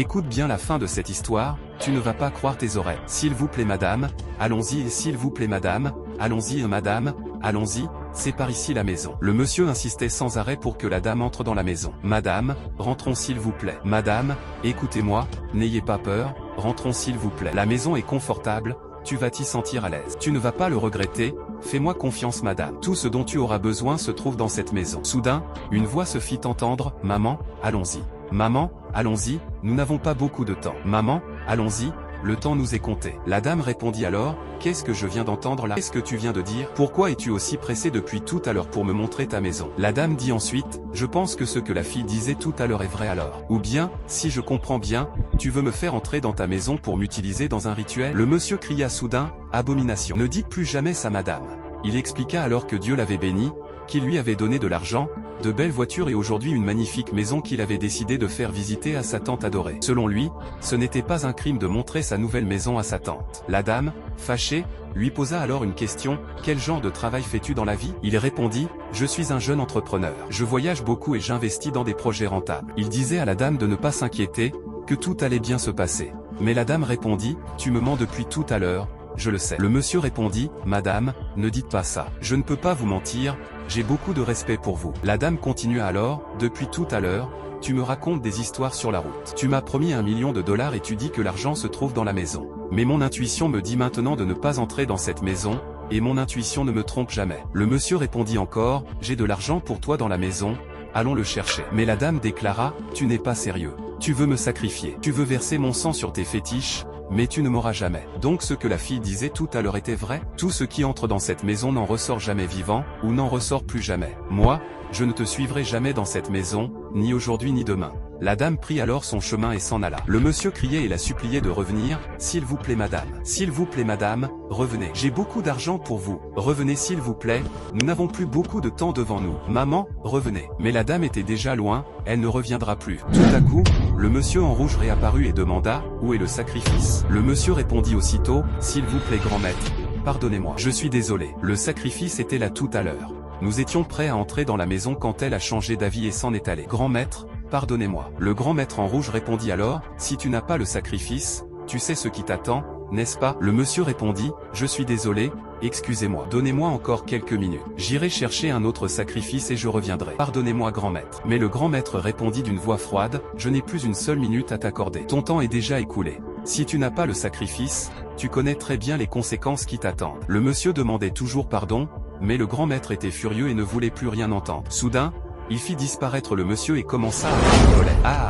Écoute bien la fin de cette histoire, tu ne vas pas croire tes oreilles. S'il vous plaît madame, allons-y et s'il vous plaît madame, allons-y madame, allons-y, c'est par ici la maison. Le monsieur insistait sans arrêt pour que la dame entre dans la maison. Madame, rentrons s'il vous plaît. Madame, écoutez-moi, n'ayez pas peur, rentrons s'il vous plaît. La maison est confortable, tu vas t'y sentir à l'aise. Tu ne vas pas le regretter, fais-moi confiance madame. Tout ce dont tu auras besoin se trouve dans cette maison. Soudain, une voix se fit entendre, maman, allons-y. Maman, allons-y, nous n'avons pas beaucoup de temps. Maman, allons-y, le temps nous est compté. La dame répondit alors, qu'est-ce que je viens d'entendre là? Qu'est-ce que tu viens de dire? Pourquoi es-tu aussi pressé depuis tout à l'heure pour me montrer ta maison? La dame dit ensuite, je pense que ce que la fille disait tout à l'heure est vrai alors. Ou bien, si je comprends bien, tu veux me faire entrer dans ta maison pour m'utiliser dans un rituel? Le monsieur cria soudain, abomination. Ne dites plus jamais ça madame. Il expliqua alors que Dieu l'avait béni, qu'il lui avait donné de l'argent, de belles voitures et aujourd'hui une magnifique maison qu'il avait décidé de faire visiter à sa tante adorée. Selon lui, ce n'était pas un crime de montrer sa nouvelle maison à sa tante. La dame, fâchée, lui posa alors une question, quel genre de travail fais-tu dans la vie? Il répondit, je suis un jeune entrepreneur. Je voyage beaucoup et j'investis dans des projets rentables. Il disait à la dame de ne pas s'inquiéter, que tout allait bien se passer. Mais la dame répondit, tu me mens depuis tout à l'heure. Je le sais. Le monsieur répondit, madame, ne dites pas ça. Je ne peux pas vous mentir, j'ai beaucoup de respect pour vous. La dame continua alors, depuis tout à l'heure, tu me racontes des histoires sur la route. Tu m'as promis $1 million et tu dis que l'argent se trouve dans la maison. Mais mon intuition me dit maintenant de ne pas entrer dans cette maison, et mon intuition ne me trompe jamais. Le monsieur répondit encore, j'ai de l'argent pour toi dans la maison, allons le chercher. Mais la dame déclara, tu n'es pas sérieux. Tu veux me sacrifier. Tu veux verser mon sang sur tes fétiches, mais tu ne m'auras jamais. Donc ce que la fille disait tout à l'heure était vrai? Tout ce qui entre dans cette maison n'en ressort jamais vivant, ou n'en ressort plus jamais. Moi, je ne te suivrai jamais dans cette maison, ni aujourd'hui ni demain. La dame prit alors son chemin et s'en alla. Le monsieur criait et la suppliait de revenir, s'il vous plaît madame. S'il vous plaît madame, revenez. J'ai beaucoup d'argent pour vous. Revenez s'il vous plaît, nous n'avons plus beaucoup de temps devant nous. Maman, revenez. Mais la dame était déjà loin, elle ne reviendra plus. Tout à coup, le monsieur en rouge réapparut et demanda, où est le sacrifice? Le monsieur répondit aussitôt, s'il vous plaît grand maître, pardonnez-moi. Je suis désolé. Le sacrifice était là tout à l'heure. Nous étions prêts à entrer dans la maison quand elle a changé d'avis et s'en est allée. Grand maître, pardonnez-moi. Le grand maître en rouge répondit alors, si tu n'as pas le sacrifice, tu sais ce qui t'attend, n'est-ce pas? Le monsieur répondit, je suis désolé, excusez-moi. Donnez-moi encore quelques minutes. J'irai chercher un autre sacrifice et je reviendrai. Pardonnez-moi grand maître. Mais le grand maître répondit d'une voix froide, je n'ai plus une seule minute à t'accorder. Ton temps est déjà écoulé. Si tu n'as pas le sacrifice, tu connais très bien les conséquences qui t'attendent. Le monsieur demandait toujours pardon, mais le grand maître était furieux et ne voulait plus rien entendre. Soudain, il fit disparaître le monsieur et commença à rigoler. Ah!